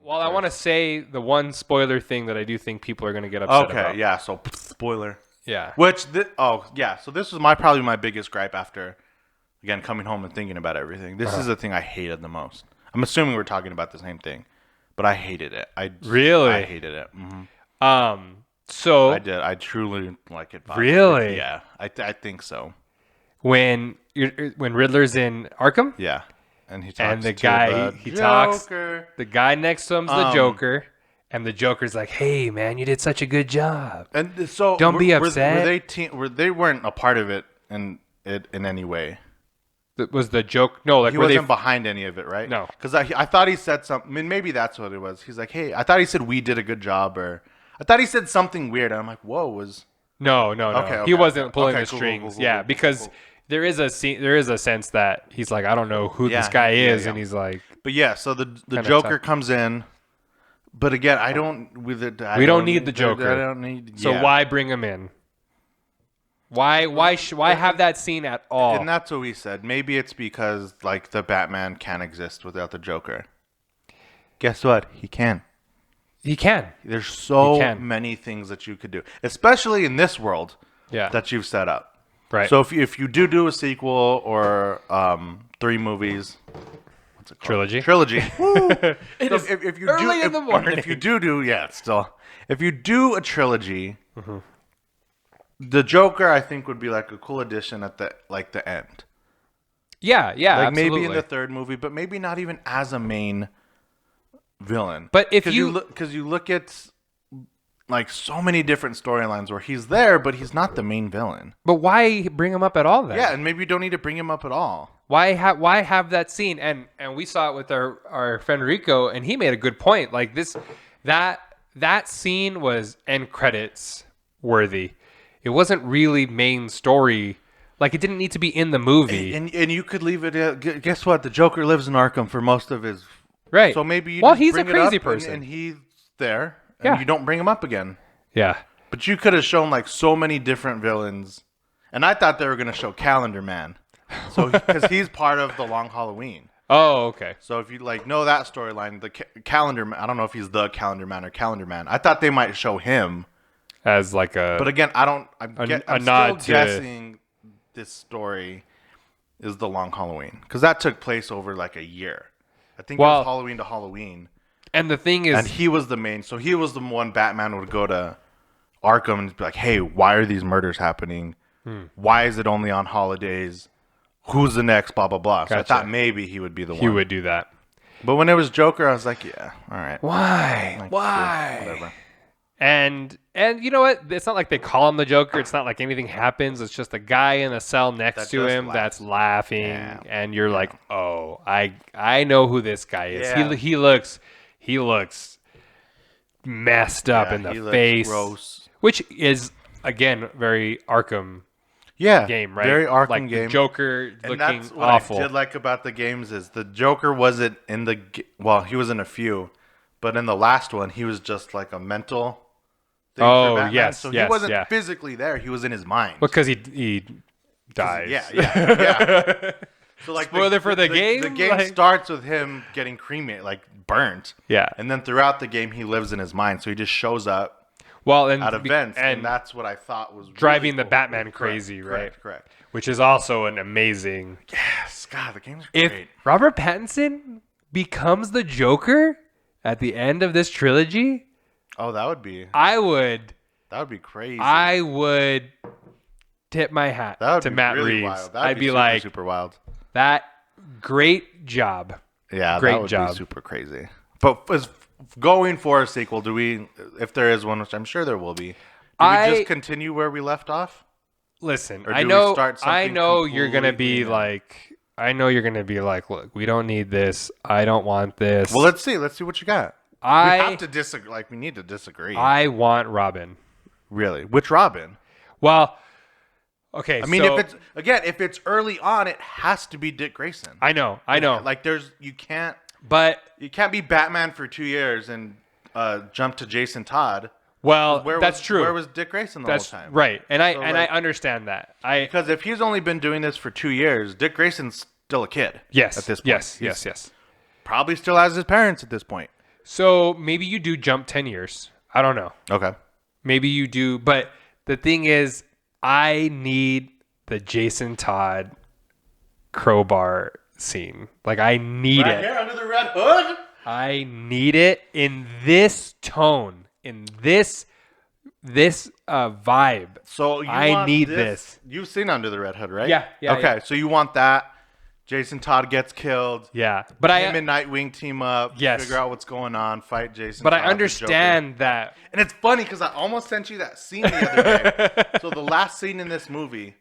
Well, I want to say the one spoiler thing that I do think people are going to get upset about. Okay, yeah. So spoiler. Yeah. So this was probably my biggest gripe after, again, coming home and thinking about everything. This is the thing I hated the most. I'm assuming we're talking about the same thing, but I hated it. I hated it. Mm-hmm. So I did. I truly didn't like it. Really? Yeah. I think so. when Riddler's in Arkham, Yeah. And he talks and the to guy the he talks, Joker. the guy next to him's the Joker, and the Joker's like, "Hey, man, you did such a good job. And so Don't be upset." They weren't a part of it in any way. Was the joke? No, like He were wasn't they? behind any of it, right? No. Because I thought he said something. I mean, maybe that's what it was. He's like, "Hey, I thought he said we did a good job," or I thought he said something weird. And I'm like, "Whoa, No. Okay, He wasn't pulling okay, the cool, strings. cool, Yeah, cool, because there is a sense that he's like, I don't know who this guy is, and he's like, But yeah, so the Joker comes in, but again, I don't need the Joker. I don't need. So why bring him in? Why have that scene at all? And that's what we said. Maybe it's because like the Batman can't exist without the Joker. Guess what? He can. He can. There's so many things that you could do, especially in this world that you've set up. Right. So if you do a sequel or 3 movies, what's it called? Trilogy. So is if you early do, in the morning. If you if you do a trilogy, the Joker I think would be like a cool addition at the end. Yeah, Like absolutely. maybe in the 3rd movie, but maybe not even as a main villain. But if you look at like so many different storylines where he's there, but he's not the main villain. But why bring him up at all then? Yeah, and maybe you don't need to bring him up at all. Why have that scene? And we saw it with our friend Rico, and he made a good point. Like that scene was end credits worthy. It wasn't really main story. Like it didn't need to be in the movie. And you could leave it. Guess what? The Joker lives in Arkham for most of his. Right. So maybe you he's bring a crazy it up person, and he's there. And you don't bring him up again. Yeah. But you could have shown like so many different villains, and I thought they were going to show Calendar Man, so because he's part of the Long Halloween. Oh, okay. So if you like know that storyline, the Calendar Man, I don't know if he's the Calendar Man or Calendar Man. I thought they might show him as like a. But again, I'm nod still guessing this story is the Long Halloween because that took place over like a year. I think it was Halloween to Halloween. And the thing is, and he was the main. So he was the one Batman would go to Arkham and be like, "Hey, why are these murders happening? Why is it only on holidays? Who's the next? Blah blah blah." So I thought maybe he would be the one. He would do that. But when it was Joker, I was like, "Yeah, all right." Why? Like, Why? Whatever. And you know what? It's not like they call him the Joker. It's not like anything happens. It's just a guy in a cell next to him that's laughing, and you're like, "Oh, I know who this guy is. Yeah. He looks messed up in the face, gross. Which is again very Arkham game, right? Very Arkham like game. The Joker and looking that's what awful. I did like about the games is the Joker wasn't in the he was in a few, but in the last one he was just like a mental thing for Batman. Yes, so he wasn't physically there. He was in his mind because he dies. Yeah. So like spoiler for the game. The game starts with him getting cremated, like burnt. Yeah. And then throughout the game, he lives in his mind. So he just shows up. And at events, and that's what I thought was driving really the Batman crazy, right? Correct. Which is also an amazing. Yes, God, the game's great. If Robert Pattinson becomes the Joker at the end of this trilogy, that would be crazy. I would tip my hat to Matt really Reeves. Wild. I'd be like, super wild. That great job. Yeah, great that would job. Be super crazy. But as going for a sequel, do we? If there is one, which I'm sure there will be, do we just continue where we left off? Listen, or I do know. we start I know something you're gonna be completely like. I know you're gonna be like, look, we don't need this. I don't want this. Well, let's see. Let's see what you got. We have to disagree. Like, we need to disagree. I want Robin. Really? Which Robin? Well, okay. I mean, if it's early on, it has to be Dick Grayson. I know. Like, you can't be Batman for 2 years and jump to Jason Todd. Well, that's true. Where was Dick Grayson the whole time? Right, and I understand that. Because if he's only been doing this for 2 years, Dick Grayson's still a kid. Yes. At this point. Yes. Probably still has his parents at this point. So maybe you do jump 10 years. I don't know. Okay. Maybe you do. But the thing is, I need the Jason Todd crowbar scene. Like, I need Right it. here under the red hood? I need it in this tone, in this vibe. So you I want need this. You've seen Under the Red Hood, right? Yeah. Okay, Yeah. so you want that. Jason Todd gets killed. Yeah. But Him and Nightwing team up. Yes. Figure out what's going on. Fight Jason. But Todd, I the understand that. Joker. And it's funny because I almost sent you that scene the other day. So the last scene in this movie,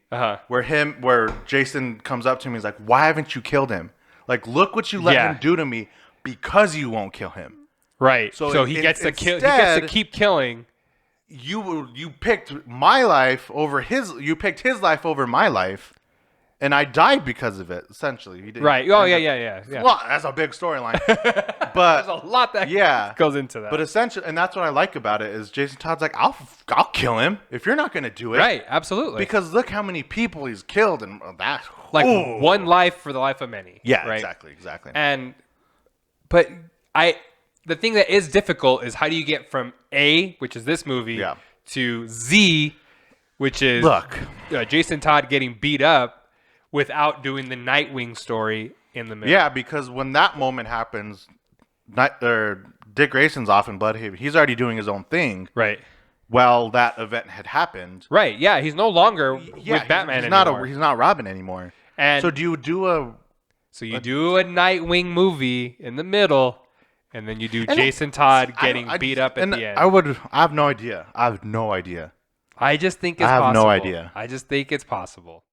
where Jason comes up to me, he's like, "Why haven't you killed him? Like, look what you let him do to me because you won't kill him." Right. So he gets to kill. He gets to keep killing. You picked my life over his. You picked his life over my life. And I died because of it, essentially. He did. Right. Oh, yeah. Well, that's a big storyline. But there's a lot that goes into that. But essentially, and that's what I like about it, is Jason Todd's like, I'll kill him if you're not going to do it. Right. Absolutely. Because look how many people he's killed. And that's... Like, one life for the life of many. Yeah, right? Exactly. But the thing that is difficult is how do you get from A, which is this movie, to Z, which is Jason Todd getting beat up, without doing the Nightwing story in the middle. Yeah, because when that moment happens, Dick Grayson's off in Bloodhaven. He's already doing his own thing. Right. Well, that event had happened. Right. Yeah, he's no longer with Batman anymore. He's not Robin anymore. And so do you do a... So you do a Nightwing movie in the middle, and then you do Jason Todd getting beat up at the end. I have no idea. I just think it's possible. I have no idea. I just think it's possible.